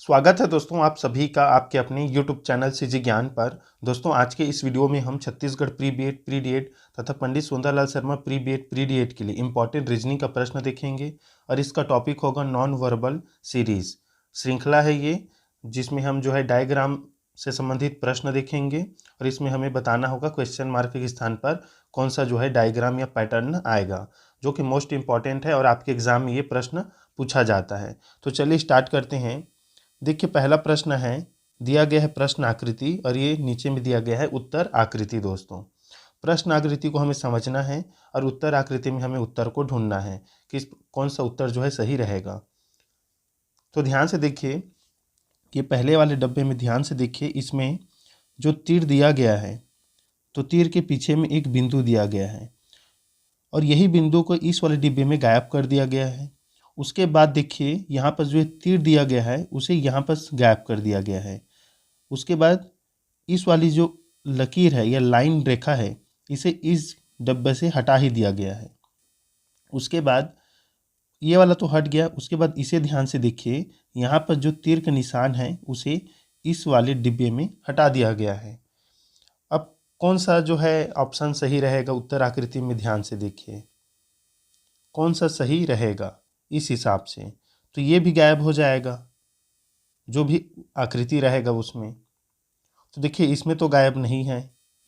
स्वागत है दोस्तों आप सभी का आपके अपने YouTube चैनल सीजी ज्ञान पर। दोस्तों आज के इस वीडियो में हम Chhattisgarh pre BEd pre DEd तथा Pandit Sundarlal Sharma pre BEd pre DEd के लिए इंपॉर्टेंट रीजनिंग का प्रश्न देखेंगे और इसका टॉपिक होगा नॉन वर्बल सीरीज। श्रृंखला है ये, जिसमें हम जो है डायग्राम से संबंधित प्रश्न देखेंगे और इसमें हमें बताना होगा क्वेश्चन मार्क के स्थान पर कौन सा जो है डायग्राम या पैटर्न आएगा, जो कि मोस्ट इंपॉर्टेंट है और आपके एग्जाम में ये प्रश्न पूछा जाता है। तो चलिए स्टार्ट करते हैं। देखिए पहला प्रश्न है, दिया गया है प्रश्न आकृति और ये नीचे में दिया गया है उत्तर आकृति। दोस्तों प्रश्न आकृति को हमें समझना है और उत्तर आकृति में हमें उत्तर को ढूंढना है कि कौन सा उत्तर जो है सही रहेगा। तो ध्यान से देखिए कि पहले वाले डब्बे में ध्यान से देखिए, इसमें जो तीर दिया गया है तो तीर के पीछे में एक बिंदु दिया गया है और यही बिंदु को इस वाले डिब्बे में गायब कर दिया गया है। उसके बाद देखिए यहाँ पर जो तीर दिया गया है उसे यहाँ पर गायब कर दिया गया है। उसके बाद इस वाली जो लकीर है या लाइन रेखा है इसे इस डब्बे से हटा ही दिया गया है। उसके बाद ये वाला तो हट गया। उसके बाद इसे ध्यान से देखिए, यहाँ पर जो तीर का निशान है उसे इस वाले डिब्बे में हटा दिया गया है। अब कौन सा जो है ऑप्शन सही रहेगा उत्तर आकृति में, ध्यान से देखिए कौन सा सही रहेगा इस हिसाब से। तो ये भी गायब हो जाएगा जो भी आकृति रहेगा उसमें। तो देखिए इसमें तो गायब नहीं है,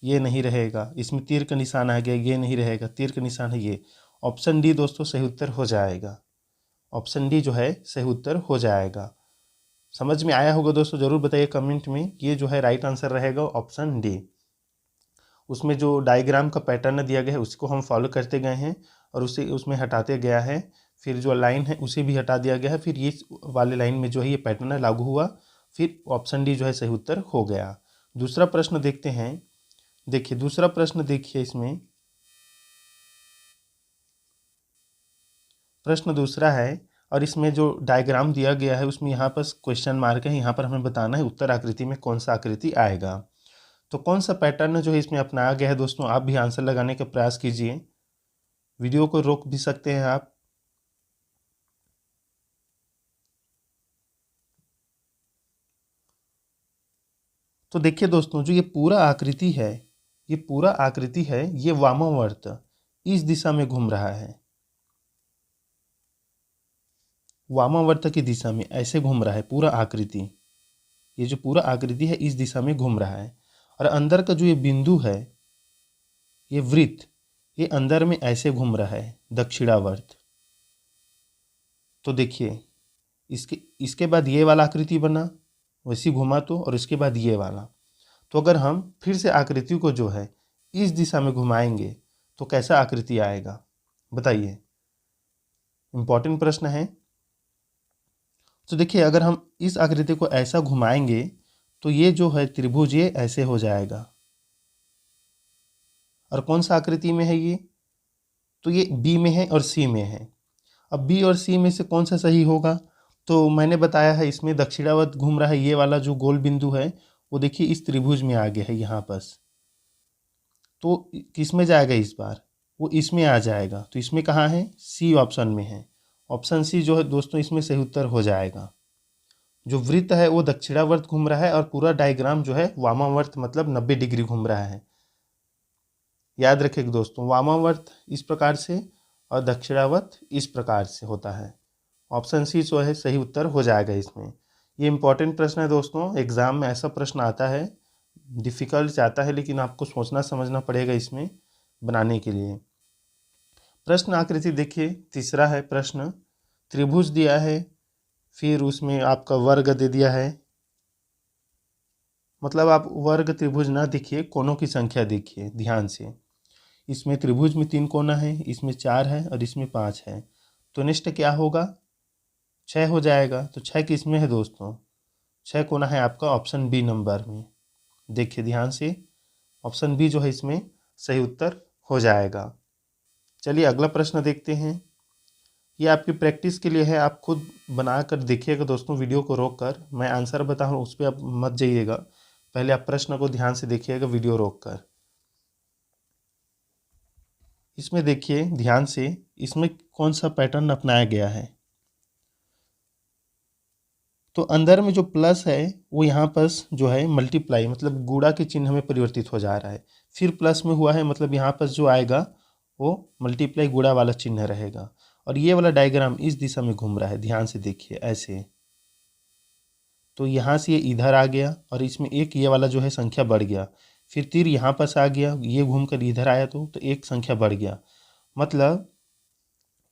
ये नहीं रहेगा। इसमें तीर का निशान आ गया, ये नहीं रहेगा। तीर का निशान है ये। ऑप्शन डी दोस्तों सही उत्तर हो जाएगा। ऑप्शन डी जो है सही उत्तर हो जाएगा। समझ में आया होगा दोस्तों, जरूर बताइए कमेंट में। ये जो है राइट आंसर रहेगा ऑप्शन डी। उसमें जो डायग्राम का पैटर्न दिया गया है उसको हम फॉलो करते गए हैं और उसे उसमें हटाते गया है। फिर जो लाइन है उसे भी हटा दिया गया है। फिर ये वाले लाइन में जो है ये पैटर्न लागू हुआ। फिर ऑप्शन डी जो है सही उत्तर हो गया। दूसरा प्रश्न देखते हैं। देखिए दूसरा प्रश्न देखिए, इसमें प्रश्न दूसरा है और इसमें जो डायग्राम दिया गया है उसमें यहाँ पर क्वेश्चन मार्क है। यहाँ पर हमें बताना है उत्तर आकृति में कौन सा आकृति आएगा। तो कौन सा पैटर्न जो है इसमें अपनाया गया है दोस्तों, आप भी आंसर लगाने का प्रयास कीजिए। वीडियो को रोक भी सकते हैं आप। तो देखिए दोस्तों जो ये पूरा आकृति है, ये पूरा आकृति है, ये वामावर्त इस दिशा में घूम रहा है। वामावर्त की दिशा में ऐसे घूम रहा है पूरा आकृति। ये जो पूरा आकृति है इस दिशा में घूम रहा है और अंदर का जो ये बिंदु है, ये वृत्त, ये अंदर में ऐसे घूम रहा है दक्षिणावर्त। तो देखिए इसके बाद ये वाला आकृति बना, वैसी घुमा तो, और इसके बाद ये वाला। तो अगर हम फिर से आकृति को जो है इस दिशा में घुमाएंगे तो कैसा आकृति आएगा बताइए। इंपॉर्टेंट प्रश्न है। तो देखिए अगर हम इस आकृति को ऐसा घुमाएंगे तो ये जो है त्रिभुज ये ऐसे हो जाएगा। और कौन सा आकृति में है ये, तो ये बी में है और सी में है। अब बी और सी में से कौन सा सही होगा, तो मैंने बताया है इसमें दक्षिणावर्त घूम रहा है। ये वाला जो गोल बिंदु है वो देखिए इस त्रिभुज में आ गया है यहाँ पर। तो किस में जाएगा इस बार, वो इसमें आ जाएगा। तो इसमें कहाँ है, सी ऑप्शन में है। ऑप्शन सी जो है दोस्तों इसमें सही उत्तर हो जाएगा। जो वृत्त है वो दक्षिणावर्त घूम रहा है और पूरा डायग्राम जो है वामावर्त मतलब 90 डिग्री घूम रहा है। याद रखिएगा दोस्तों, वामावर्त इस प्रकार से और दक्षिणावर्त इस प्रकार से होता है। ऑप्शन सी जो है सही उत्तर हो जाएगा इसमें। ये इंपॉर्टेंट प्रश्न है दोस्तों, एग्जाम में ऐसा प्रश्न आता है, डिफ़िकल्ट जाता है, लेकिन आपको सोचना समझना पड़ेगा इसमें बनाने के लिए। प्रश्न आकृति देखिए तीसरा है प्रश्न। त्रिभुज दिया है, फिर उसमें आपका वर्ग दे दिया है। मतलब आप वर्ग त्रिभुज ना देखिए, कोनों की संख्या देखिए ध्यान से। इसमें त्रिभुज में 3 कोना है, इसमें 4 है और इसमें 5 है। तो नेक्स्ट क्या होगा, 6 हो जाएगा। तो 6 किस में है दोस्तों, 6 कोना है आपका ऑप्शन बी नंबर में। देखिए ध्यान से, ऑप्शन बी जो है इसमें सही उत्तर हो जाएगा। चलिए अगला प्रश्न देखते हैं। ये आपकी प्रैक्टिस के लिए है, आप खुद बना कर देखिएगा दोस्तों। वीडियो को रोक कर मैं आंसर बताऊँ उस पर आप मत जाइएगा, पहले आप प्रश्न को ध्यान से देखिएगा वीडियो रोक कर। इसमें देखिए ध्यान से, इसमें कौन सा पैटर्न अपनाया गया है। तो अंदर में जो प्लस है वो यहाँ पर जो है मल्टीप्लाई मतलब गुणा के चिन्ह में परिवर्तित हो जा रहा है, फिर प्लस में हुआ है मतलब यहाँ पर जो आएगा वो मल्टीप्लाई गुणा वाला चिन्ह रहेगा। और ये वाला डायग्राम इस दिशा में घूम रहा है, ध्यान से देखिए ऐसे। तो यहाँ से ये इधर आ गया और इसमें एक ये वाला जो है संख्या बढ़ गया, फिर तीर यहाँ पास आ गया, ये घूमकर इधर आया तो एक संख्या बढ़ गया। मतलब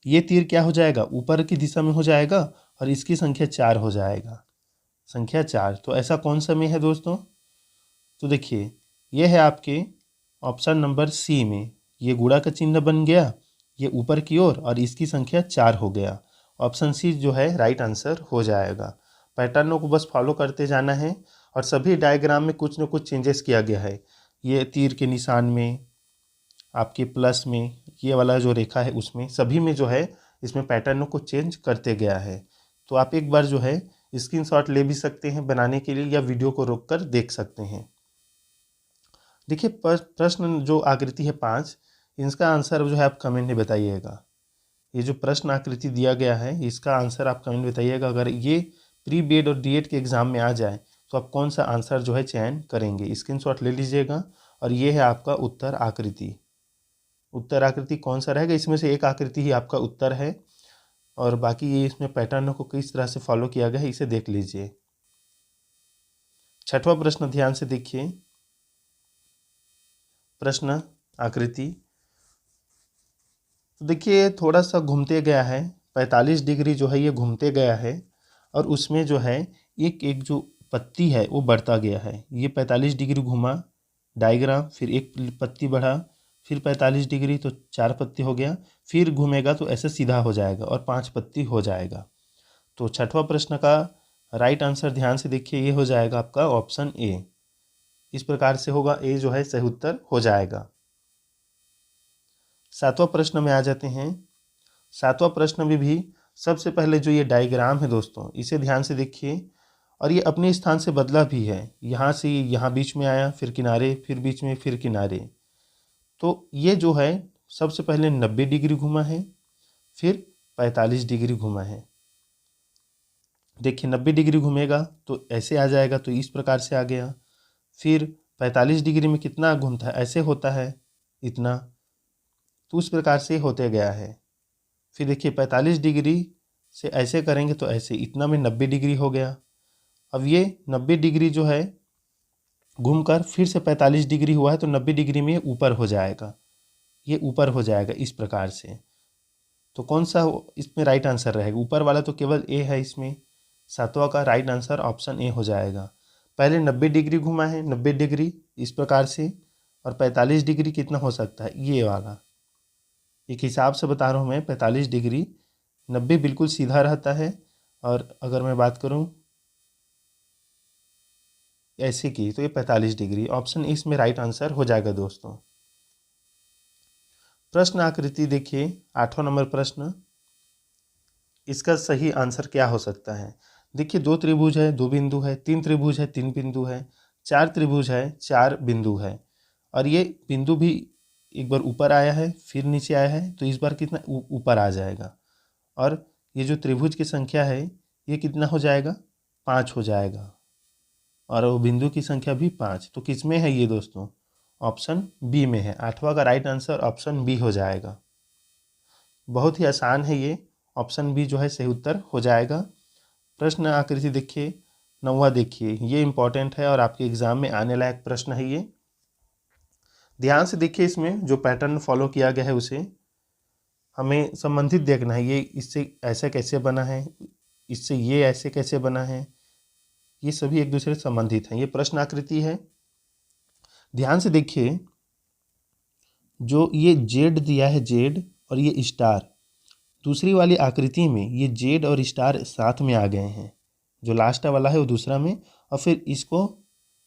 ये तीर क्या हो जाएगा, ऊपर की दिशा में हो जाएगा और इसकी संख्या 4 हो जाएगा, संख्या 4। तो ऐसा कौन सा में है दोस्तों, तो देखिए ये है आपके ऑप्शन नंबर सी में, ये गुणा का चिन्ह बन गया, ये ऊपर की ओर और इसकी संख्या 4 हो गया। ऑप्शन सी जो है राइट आंसर हो जाएगा। पैटर्नों को बस फॉलो करते जाना है और सभी डायग्राम में कुछ न कुछ चेंजेस किया गया है। ये तीर के निशान में, आपके प्लस में, ये वाला जो रेखा है उसमें, सभी में जो है इसमें पैटर्नों को चेंज करते गया है। तो आप एक बार जो है स्क्रीनशॉट ले भी सकते हैं बनाने के लिए या वीडियो को रोककर देख सकते हैं। देखिए प्रश्न जो आकृति है 5, इसका आंसर जो है आप कमेंट में बताइएगा। ये जो प्रश्न आकृति दिया गया है इसका आंसर आप कमेंट में बताइएगा। अगर ये प्री बीएड और डीएड के एग्ज़ाम में आ जाए तो आप कौन सा आंसर जो है चयन करेंगे, स्क्रीनशॉट ले लीजिएगा। और ये है आपका उत्तर आकृति। उत्तर आकृति कौन सा रहेगा, इसमें से एक आकृति ही आपका उत्तर है और बाकी ये इसमें पैटर्न को किस तरह से फॉलो किया गया है इसे देख लीजिए। 6वां प्रश्न ध्यान से देखिए, प्रश्न आकृति। तो देखिए थोड़ा सा घूमते गया है, 45 डिग्री जो है ये घूमते गया है और उसमें जो है एक एक जो पत्ती है वो बढ़ता गया है। ये 45 डिग्री घूमा डायग्राम, फिर एक पत्ती बढ़ा, फिर 45 डिग्री तो 4 पत्ती हो गया, फिर घूमेगा तो ऐसे सीधा हो जाएगा और 5 पत्ती हो जाएगा। तो 6वां प्रश्न का राइट आंसर ध्यान से देखिए, ये हो जाएगा आपका ऑप्शन ए। इस प्रकार से होगा, ए जो है सही उत्तर हो जाएगा। 7वां प्रश्न में आ जाते हैं। 7वां प्रश्न में भी सबसे पहले जो ये डायग्राम है दोस्तों इसे ध्यान से देखिए और ये अपने स्थान से बदला भी है, यहाँ से यहाँ बीच में आया, फिर किनारे, फिर बीच में, फिर किनारे। तो ये जो है सबसे पहले 90 डिग्री घुमा है, फिर 45 डिग्री घुमा है। देखिए 90 डिग्री घूमेगा तो ऐसे आ जाएगा, तो इस प्रकार से आ गया। फिर 45 डिग्री में कितना घूमता है, ऐसे होता है इतना, तो उस प्रकार से होते गया है। फिर देखिए 45 डिग्री से ऐसे करेंगे तो ऐसे, इतना में 90 डिग्री हो गया। अब ये 90 डिग्री जो है घूमकर फिर से 45 डिग्री हुआ है तो 90 डिग्री में ऊपर हो जाएगा, ये ऊपर हो जाएगा इस प्रकार से। तो कौन सा इसमें राइट आंसर रहेगा, ऊपर वाला तो केवल ए है इसमें। 7वां का राइट आंसर ऑप्शन ए हो जाएगा। पहले 90 डिग्री घुमा है, 90 डिग्री इस प्रकार से, और 45 डिग्री कितना हो सकता है, ये वाला। एक हिसाब से बता रहा हूँ मैं, 45 डिग्री, 90 बिल्कुल सीधा रहता है, और अगर मैं बात करूँ ऐसे की तो ये 45 डिग्री। ऑप्शन इसमें राइट आंसर हो जाएगा दोस्तों। प्रश्न आकृति देखिए, 8वां नंबर प्रश्न, इसका सही आंसर क्या हो सकता है। देखिए 2 त्रिभुज है, 2 बिंदु है, 3 त्रिभुज है, 3 बिंदु है, 4 त्रिभुज है, 4 बिंदु है, और ये बिंदु भी एक बार ऊपर आया है फिर नीचे आया है, तो इस बार कितना ऊपर आ जाएगा। और ये जो त्रिभुज की संख्या है ये कितना हो जाएगा, 5 हो जाएगा, और वो बिंदु की संख्या भी 5। तो किस में है ये दोस्तों, ऑप्शन बी में है। 8वां का राइट आंसर ऑप्शन बी हो जाएगा। बहुत ही आसान है ये, ऑप्शन बी जो है सही उत्तर हो जाएगा। प्रश्न आकृति देखिए, 9वां देखिए, ये इंपॉर्टेंट है और आपके एग्जाम में आने लायक प्रश्न है ये। ध्यान से देखिए, इसमें जो पैटर्न फॉलो किया गया है उसे हमें संबंधित देखना है। ये इससे ऐसा कैसे बना है, इससे ये ऐसे कैसे बना है, ये सभी एक दूसरे से संबंधित हैं। ये प्रश्न आकृति है, ध्यान से देखिए। जो ये जेड दिया है, जेड और ये स्टार, दूसरी वाली आकृति में ये जेड और स्टार साथ में आ गए हैं। जो लास्ट वाला है वो दूसरा में, और फिर इसको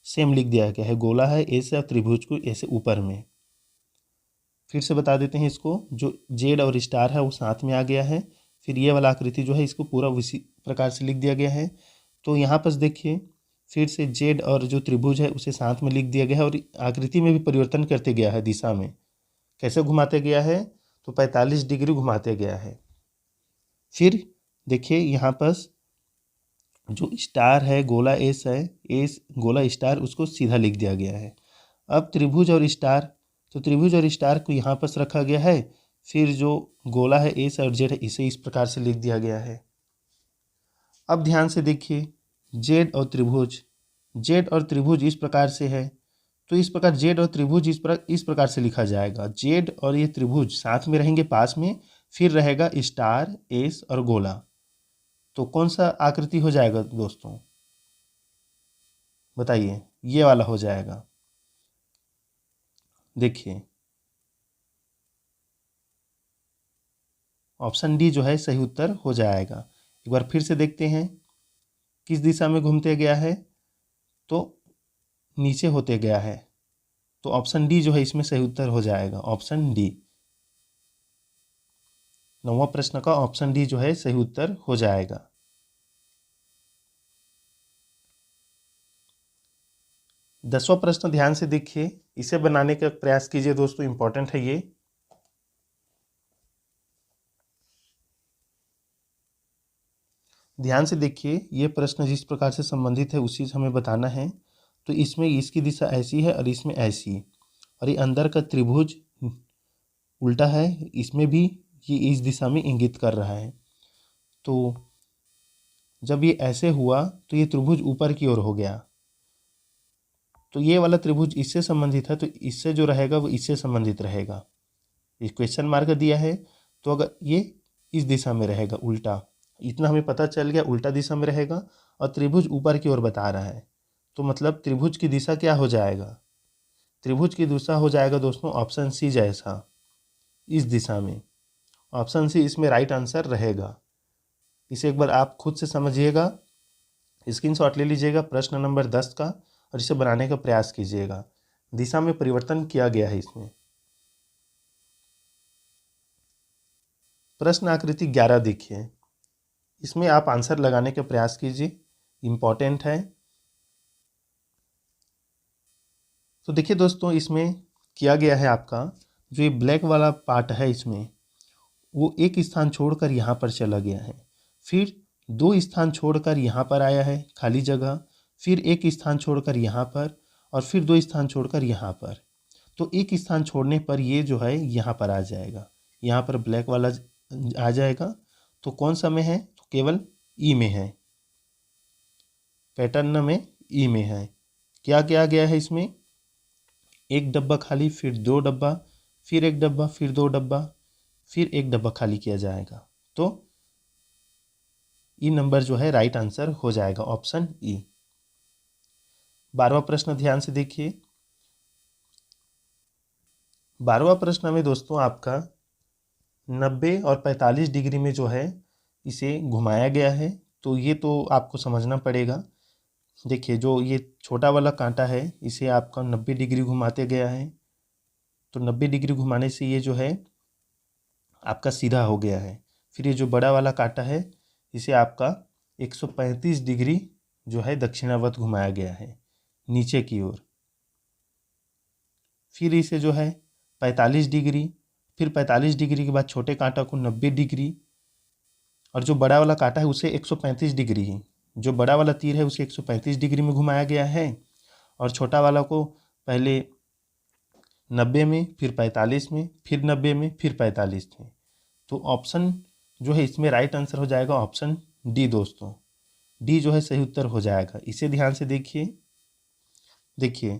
सेम लिख दिया गया है, गोला है ऐसे और त्रिभुज को ऐसे ऊपर में। फिर से बता देते हैं इसको, जो जेड और स्टार है वो साथ में आ गया है, फिर ये वाला आकृति जो है इसको पूरा उसी प्रकार से लिख दिया गया है। तो यहाँ पर देखिए फिर से जेड और जो त्रिभुज है उसे साथ में लिख दिया गया है, और आकृति में भी परिवर्तन करते गया है दिशा में। कैसे घुमाते गया है, तो 45 डिग्री घुमाते गया है। फिर देखिए यहाँ पर जो स्टार है गोला एस है, एस गोला स्टार, उसको सीधा लिख दिया गया है। अब त्रिभुज और स्टार, तो त्रिभुज और स्टार को यहाँ पर रखा गया है, फिर जो गोला है एस और जेड है इसे इस प्रकार से लिख दिया गया है। अब ध्यान से देखिए, जेड और त्रिभुज, जेड और त्रिभुज इस प्रकार से है, तो इस प्रकार जेड और त्रिभुज इस प्रकार से लिखा जाएगा। जेड और ये त्रिभुज साथ में रहेंगे पास में, फिर रहेगा स्टार, एस और गोला। तो कौन सा आकृति हो जाएगा दोस्तों, बताइए? ये वाला हो जाएगा। देखिए ऑप्शन डी जो है सही उत्तर हो जाएगा। एक बार फिर से देखते हैं, किस दिशा में घूमते गया है, तो नीचे होते गया है, तो ऑप्शन डी जो है इसमें सही उत्तर हो जाएगा, ऑप्शन डी। 9वां प्रश्न का ऑप्शन डी जो है सही उत्तर हो जाएगा। 10वां प्रश्न ध्यान से देखिए, इसे बनाने का प्रयास कीजिए दोस्तों, इंपॉर्टेंट है ये। ध्यान से देखिए, ये प्रश्न जिस प्रकार से संबंधित है उसी से हमें बताना है। तो इसमें इसकी दिशा ऐसी है और इसमें ऐसी, और ये अंदर का त्रिभुज उल्टा है, इसमें भी ये इस दिशा में इंगित कर रहा है। तो जब ये ऐसे हुआ तो ये त्रिभुज ऊपर की ओर हो गया, तो ये वाला त्रिभुज इससे संबंधित है, तो इससे जो रहेगा वो इससे संबंधित रहेगा। ये क्वेश्चन मार्क दिया है, तो अगर ये इस दिशा में रहेगा उल्टा, इतना हमें पता चल गया, उल्टा दिशा में रहेगा, और त्रिभुज ऊपर की ओर बता रहा है, तो मतलब त्रिभुज की दिशा क्या हो जाएगा? त्रिभुज की दिशा हो जाएगा दोस्तों ऑप्शन सी जैसा, इस दिशा में। ऑप्शन सी इसमें राइट आंसर रहेगा। इसे एक बार आप खुद से समझिएगा, स्क्रीनशॉट ले लीजिएगा प्रश्न नंबर 10 का, और इसे बनाने का प्रयास कीजिएगा। दिशा में परिवर्तन किया गया है इसमें। प्रश्न आकृति 11 देखिए, इसमें आप आंसर लगाने का प्रयास कीजिए, इम्पॉर्टेंट है। तो देखिए दोस्तों, इसमें किया गया है आपका जो ये ब्लैक वाला पार्ट है, इसमें वो एक स्थान छोड़कर यहाँ पर चला गया है, फिर 2 स्थान छोड़कर यहाँ पर आया है खाली जगह, फिर 1 स्थान छोड़कर यहाँ पर, और फिर 2 स्थान छोड़कर यहाँ पर। तो 1 स्थान छोड़ने पर ये जो है यहाँ पर आ जाएगा, यहाँ पर ब्लैक वाला आ जाएगा। तो कौन सा में है? तो केवल ई में है, पैटर्न में ई में है। क्या क्या गया है इसमें? 1 डब्बा खाली, फिर 2 डब्बा, फिर 1 डब्बा, फिर 2 डब्बा, फिर 1 डब्बा खाली किया जाएगा। तो ई नंबर जो है राइट आंसर हो जाएगा, ऑप्शन ई। 12वां प्रश्न ध्यान से देखिए। 12वां प्रश्न में दोस्तों आपका 90 और 45 डिग्री में जो है इसे घुमाया गया है, तो ये तो आपको समझना पड़ेगा। देखिए जो ये छोटा वाला कांटा है इसे आपका 90 डिग्री घुमाते गया है, तो 90 डिग्री घुमाने से ये जो है आपका सीधा हो गया है। फिर ये जो बड़ा वाला कांटा है इसे आपका 135 डिग्री जो है दक्षिणावर्त घुमाया गया है नीचे की ओर। फिर इसे जो है 45 डिग्री, फिर 45 डिग्री के बाद छोटे कांटा को 90 डिग्री, और जो बड़ा वाला कांटा है उसे 135 डिग्री ही, जो बड़ा वाला तीर है उसे 135 डिग्री में घुमाया गया है, और छोटा वाला को पहले 90 में, फिर 45 में, फिर 90 में, फिर 45 में। तो ऑप्शन जो है इसमें राइट आंसर हो जाएगा ऑप्शन डी दोस्तों। डी जो है सही उत्तर हो जाएगा। इसे ध्यान से देखिए, देखिए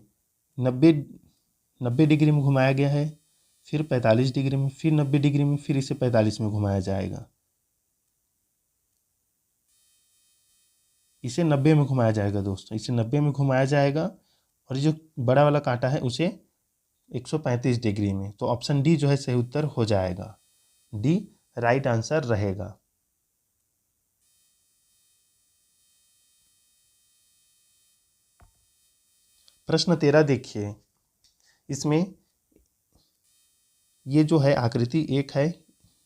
90 डिग्री में घुमाया गया है, फिर 45 डिग्री में, फिर 90 डिग्री में, फिर इसे 45 में घुमाया जाएगा, इसे 90 में घुमाया जाएगा दोस्तों, इसे 90 में घुमाया जाएगा, और जो बड़ा वाला कांटा है उसे 135 डिग्री में। तो ऑप्शन डी जो है सही उत्तर हो जाएगा, डी राइट आंसर रहेगा। प्रश्न 13 देखिए, इसमें ये जो है आकृति 1 है,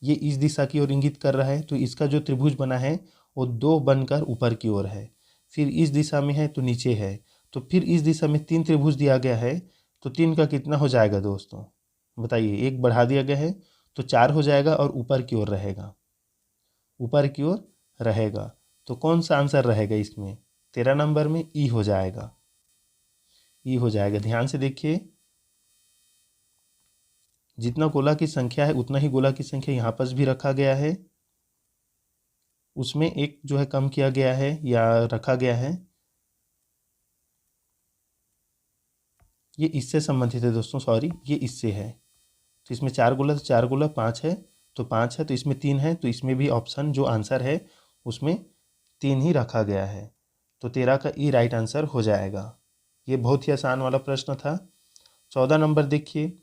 ये इस दिशा की ओर इंगित कर रहा है, तो इसका जो त्रिभुज बना है वो 2 बनकर ऊपर की ओर है, फिर इस दिशा में है तो नीचे है, तो फिर इस दिशा में 3 त्रिभुज दिया गया है, तो 3 का कितना हो जाएगा दोस्तों, बताइए? 1 बढ़ा दिया गया है तो 4 हो जाएगा, और ऊपर की ओर रहेगा, ऊपर की ओर रहेगा। तो कौन सा आंसर रहेगा इसमें? 13 नंबर में ई हो जाएगा, ई हो जाएगा। ध्यान से देखिए, जितना गोला की संख्या है उतना ही गोला की संख्या यहाँ पर भी रखा गया है, उसमें एक जो है कम किया गया है या रखा गया है। ये इससे संबंधित है दोस्तों, सॉरी ये इससे है। तो इसमें 4 गोला, तो 4 गोला 5 है, तो 5 है, तो इसमें 3 है, तो इसमें भी ऑप्शन जो आंसर है उसमें 3 ही रखा गया है। तो 13 का ई राइट आंसर हो जाएगा। ये बहुत ही आसान वाला प्रश्न था। 14 नंबर देखिए,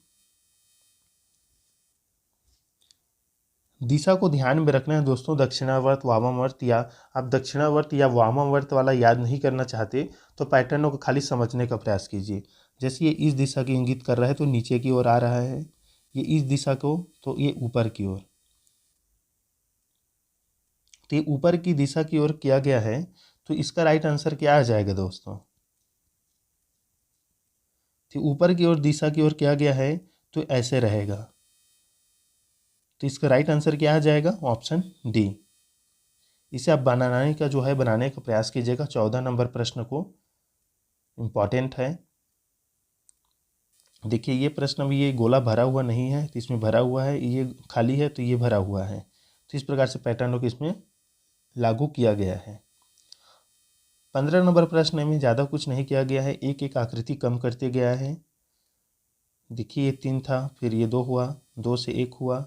दिशा को ध्यान में रखना है दोस्तों। दक्षिणावर्त, वामावर्त, या आप दक्षिणावर्त या वामावर्त वाला याद नहीं करना चाहते तो पैटर्नों को खाली समझने का प्रयास कीजिए। जैसे ये इस दिशा की इंगित कर रहा है तो नीचे की ओर आ रहा है, ये इस दिशा को तो ये ऊपर की ओर, तो ये ऊपर की दिशा की ओर किया गया है। तो इसका राइट आंसर क्या आ जाएगा दोस्तों? तो ऊपर की ओर दिशा की ओर किया गया है तो ऐसे रहेगा। तो इसका राइट आंसर क्या आ जाएगा? Option D. इसे आप बनाने का जो है बनाने का प्रयास कीजिएगा। 14 नंबर प्रश्न को, इम्पॉर्टेंट है। देखिए ये प्रश्न भी, ये गोला भरा हुआ नहीं है तो इसमें भरा हुआ है, ये खाली है तो ये भरा हुआ है। तो इस प्रकार से पैटर्नों को इसमें लागू किया गया है। 15 नंबर प्रश्न में ज़्यादा कुछ नहीं किया गया है, एक एक आकृति कम करते गया है। देखिए ये 3 था, फिर ये 2 हुआ, 2 से 1 हुआ,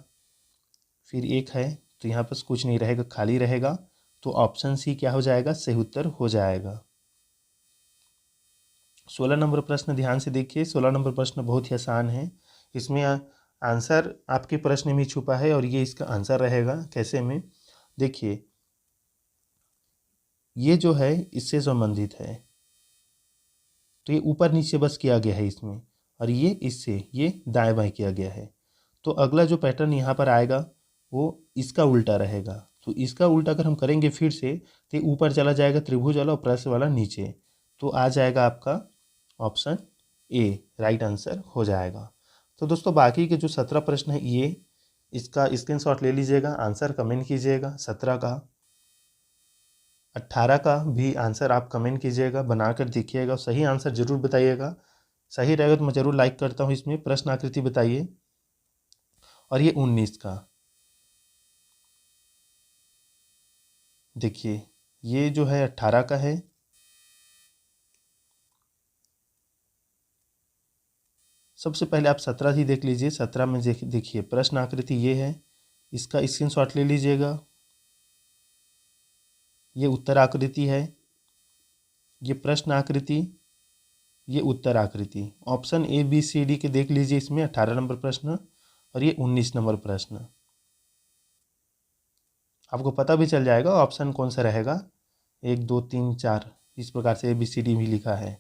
फिर 1 है, तो यहाँ पर कुछ नहीं रहेगा, खाली रहेगा। तो ऑप्शन सी क्या हो जाएगा? सही उत्तर हो जाएगा। 16 नंबर प्रश्न ध्यान से देखिए। 16 नंबर प्रश्न बहुत ही आसान है। इसमें आंसर आपके प्रश्न में छुपा है और ये इसका आंसर रहेगा। कैसे में? देखिए ये जो है इससे संबंधित है, तो ये ऊपर नीचे बस किया गया है इसमें, और ये इससे ये दाएं बाएं किया गया है। तो अगला जो पैटर्न यहाँ पर आएगा वो इसका उल्टा रहेगा। तो इसका उल्टा अगर हम करेंगे फिर से, तो ये ऊपर चला जाएगा त्रिभुज वाला और प्लस वाला नीचे, तो आ जाएगा आपका ऑप्शन ए, राइट आंसर हो जाएगा। तो दोस्तों बाकी के जो 17 प्रश्न है ये, इसका स्क्रीनशॉट ले लीजिएगा, आंसर कमेंट कीजिएगा। 17 का, 18 का भी आंसर आप कमेंट कीजिएगा, बनाकर देखिएगा, सही आंसर जरूर बताइएगा। सही रहेगा तो मैं जरूर लाइक करता हूँ। इसमें प्रश्न आकृति बताइए। और ये 19 का, देखिए ये जो है 18 का है। सबसे पहले आप 17 ही देख लीजिए। 17 में देखिए प्रश्न आकृति ये है, इसका स्क्रीनशॉट ले लीजिएगा। ये उत्तर आकृति है, ये प्रश्न आकृति, ये उत्तर आकृति। Option A B C D के देख लीजिए इसमें। 18 नंबर प्रश्न और ये 19 नंबर प्रश्न, आपको पता भी चल जाएगा ऑप्शन कौन सा रहेगा। 1 2 3 4 इस प्रकार से ए बी सी डी भी लिखा है।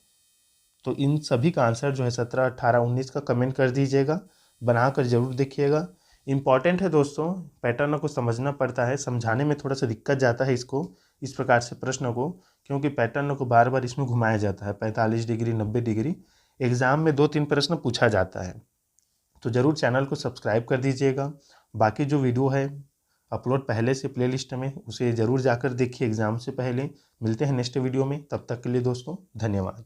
तो इन सभी का आंसर जो है 17 18 19 का कमेंट कर दीजिएगा, बनाकर जरूर देखिएगा। इम्पॉर्टेंट है दोस्तों, पैटर्न को समझना पड़ता है, समझाने में थोड़ा सा दिक्कत जाता है इसको, इस प्रकार से प्रश्न को, क्योंकि पैटर्न को बार बार इसमें घुमाया जाता है। 45 डिग्री 90 डिग्री एग्जाम में 2-3 प्रश्न पूछा जाता है। तो ज़रूर चैनल को सब्सक्राइब कर दीजिएगा। बाकी जो वीडियो है अपलोड पहले से प्लेलिस्ट में, उसे ज़रूर जाकर देखिए एग्ज़ाम से पहले। मिलते हैं नेक्स्ट वीडियो में, तब तक के लिए दोस्तों धन्यवाद।